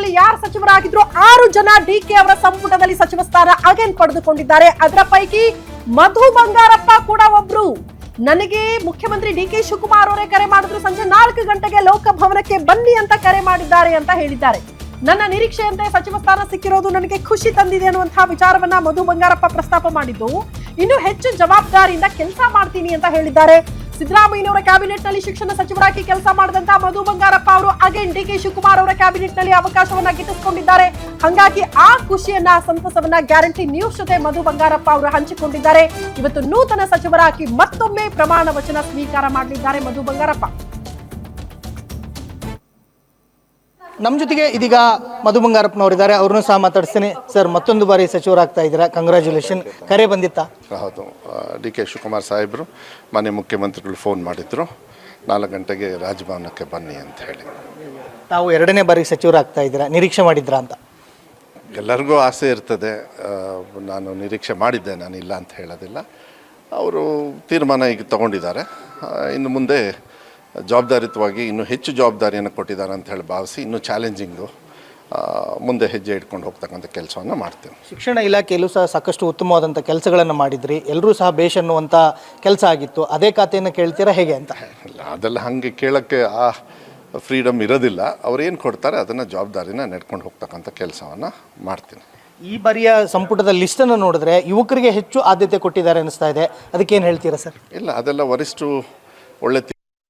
ಸಂಪುಟದಲ್ಲಿ ಯಾರು ಸಚಿವರಾಗಿದ್ರು 6 ಜನ ಡಿಕೆ ಅವರ ಸಂಪುಟದಲ್ಲಿ ಸಚಿವ ಸ್ಥಾನ ಅಗೇನ್ ಪಡೆದುಕೊಂಡಿದ್ದಾರೆ. ಅದರ ಪೈಕಿ ಮಧು ಬಂಗಾರಪ್ಪ ಕೂಡ ಒಬ್ರು. ನನಗೆ ಮುಖ್ಯಮಂತ್ರಿ ಡಿಕೆ ಶಿವಕುಮಾರ್ ಅವರೇ ಕರೆ ಮಾಡಿದ್ರು, ಸಂಜೆ 4 ಗಂಟೆಗೆ ಲೋಕಭವನಕ್ಕೆ ಬನ್ನಿ ಅಂತ ಕರೆ ಮಾಡಿದ್ದಾರೆ ಅಂತ ಹೇಳಿದ್ದಾರೆ. ನನ್ನ ನಿರೀಕ್ಷೆಯಂತೆ ಸಚಿವ ಸ್ಥಾನ ಸಿಕ್ಕಿರೋದು ನನಗೆ ಖುಷಿ ತಂದಿದೆ ಅನ್ನುವಂತಹ ವಿಚಾರವನ್ನ ಮಧು ಬಂಗಾರಪ್ಪ ಪ್ರಸ್ತಾಪ ಮಾಡಿದ್ದು, ಇನ್ನು ಹೆಚ್ಚು ಜವಾಬ್ದಾರಿಯಿಂದ ಕೆಲಸ ಮಾಡ್ತೀನಿ ಅಂತ ಹೇಳಿದ್ದಾರೆ. ಸಿದ್ದರಾಮಯ್ಯನವರ ಕ್ಯಾಬಿನೆಟ್ ನಲ್ಲಿ ಶಿಕ್ಷಣ ಸಚಿವರಾಗಿ ಕೆಲಸ ಮಾಡಿದಂತಹ ಮಧು ಬಂಗಾರಪ್ಪ ಅವರು ಅಗೇನ್ ಡಿಕೆ ಶಿವಕುಮಾರ್ ಅವರ ಕ್ಯಾಬಿನೆಟ್ ನಲ್ಲಿ ಅವಕಾಶವನ್ನ ಗಿಟ್ಟಿಸಿಕೊಂಡಿದ್ದಾರೆ. ಹಾಗಾಗಿ ಆ ಖುಷಿಯನ್ನ, ಸಂತಸವನ್ನ ಗ್ಯಾರಂಟಿ ನ್ಯೂಸ್ ಜೊತೆ ಮಧು ಬಂಗಾರಪ್ಪ ಅವರು ಹಂಚಿಕೊಂಡಿದ್ದಾರೆ. ಇವತ್ತು ನೂತನ ಸಚಿವರಾಗಿ ಮತ್ತೊಮ್ಮೆ ಪ್ರಮಾಣ ವಚನ ಸ್ವೀಕಾರ ಮಾಡಲಿದ್ದಾರೆ ಮಧು ಬಂಗಾರಪ್ಪ. ನಮ್ಮ ಜೊತೆಗೆ ಇದೀಗ ಮಧು ಬಂಗಾರಪ್ಪನವರಿದ್ದಾರೆ, ಅವ್ರನ್ನೂ ಸಹ ಮಾತಾಡಿಸ್ತೀನಿ. ಸರ್, ಮತ್ತೊಂದು ಬಾರಿ ಸಚಿವರಾಗ್ತಾ ಇದ್ದೀರಾ, ಕಂಗ್ರ್ಯಾಚುಲೇಷನ್. ಕರೆ ಬಂದಿತ್ತಾ? ಹೌದು, ಡಿ ಕೆ ಶಿವಕುಮಾರ್ ಸಾಹೇಬರು ಮಾನ್ಯ ಮುಖ್ಯಮಂತ್ರಿಗಳು ಫೋನ್ ಮಾಡಿದ್ರು, 4 ಗಂಟೆಗೆ ರಾಜಭವನಕ್ಕೆ ಬನ್ನಿ ಅಂತ ಹೇಳಿ. ತಾವು 2ನೇ ಬಾರಿ ಸಚಿವರಾಗ್ತಾ ಇದ್ದೀರಾ, ನಿರೀಕ್ಷೆ ಮಾಡಿದ್ರಾ ಅಂತ? ಎಲ್ಲರಿಗೂ ಆಸೆ ಇರ್ತದೆ. ನಾನು ನಿರೀಕ್ಷೆ ಮಾಡಿದ್ದೆ, ನಾನು ಇಲ್ಲ ಅಂತ ಹೇಳೋದಿಲ್ಲ. ಅವರು ತೀರ್ಮಾನ ಈಗ ತಗೊಂಡಿದ್ದಾರೆ. ಇನ್ನು ಮುಂದೆ ಜವಾಬ್ದಾರಿಯುತವಾಗಿ ಇನ್ನೂ ಹೆಚ್ಚು ಜವಾಬ್ದಾರಿಯನ್ನು ಕೊಟ್ಟಿದ್ದಾರೆ ಅಂತ ಹೇಳಿ ಭಾವಿಸಿ, ಇನ್ನೂ ಚಾಲೆಂಜಿಂಗು ಮುಂದೆ ಹೆಜ್ಜೆ ಇಟ್ಕೊಂಡು ಹೋಗ್ತಕ್ಕಂಥ ಕೆಲಸವನ್ನು ಮಾಡ್ತೇವೆ. ಶಿಕ್ಷಣ ಇಲಾಖೆಯಲ್ಲೂ ಸಹ ಸಾಕಷ್ಟು ಉತ್ತಮವಾದಂಥ ಕೆಲಸಗಳನ್ನು ಮಾಡಿದ್ರಿ, ಎಲ್ಲರೂ ಸಹ ಬೇಷ್ ಅನ್ನುವಂಥ ಕೆಲಸ ಆಗಿತ್ತು. ಅದೇ ಖಾತೆಯನ್ನು ಕೇಳ್ತೀರಾ ಹೇಗೆ ಅಂತ? ಇಲ್ಲ, ಅದೆಲ್ಲ ಹಾಗೆ ಕೇಳೋಕ್ಕೆ ಆ ಫ್ರೀಡಮ್ ಇರೋದಿಲ್ಲ. ಅವ್ರು ಏನು ಕೊಡ್ತಾರೆ ಅದನ್ನು ಜವಾಬ್ದಾರಿನ ನೆಡ್ಕೊಂಡು ಹೋಗ್ತಕ್ಕಂಥ ಕೆಲಸವನ್ನು ಮಾಡ್ತೀನಿ. ಈ ಬಾರಿಯ ಸಂಪುಟದ ಲಿಸ್ಟನ್ನು ನೋಡಿದ್ರೆ ಯುವಕರಿಗೆ ಹೆಚ್ಚು ಆದ್ಯತೆ ಕೊಟ್ಟಿದ್ದಾರೆ ಅನಿಸ್ತಾ ಇದೆ, ಅದಕ್ಕೇನು ಹೇಳ್ತೀರಾ ಸರ್? ಇಲ್ಲ, ಅದೆಲ್ಲ ವರಿಷ್ಠರು ಒಳ್ಳೆ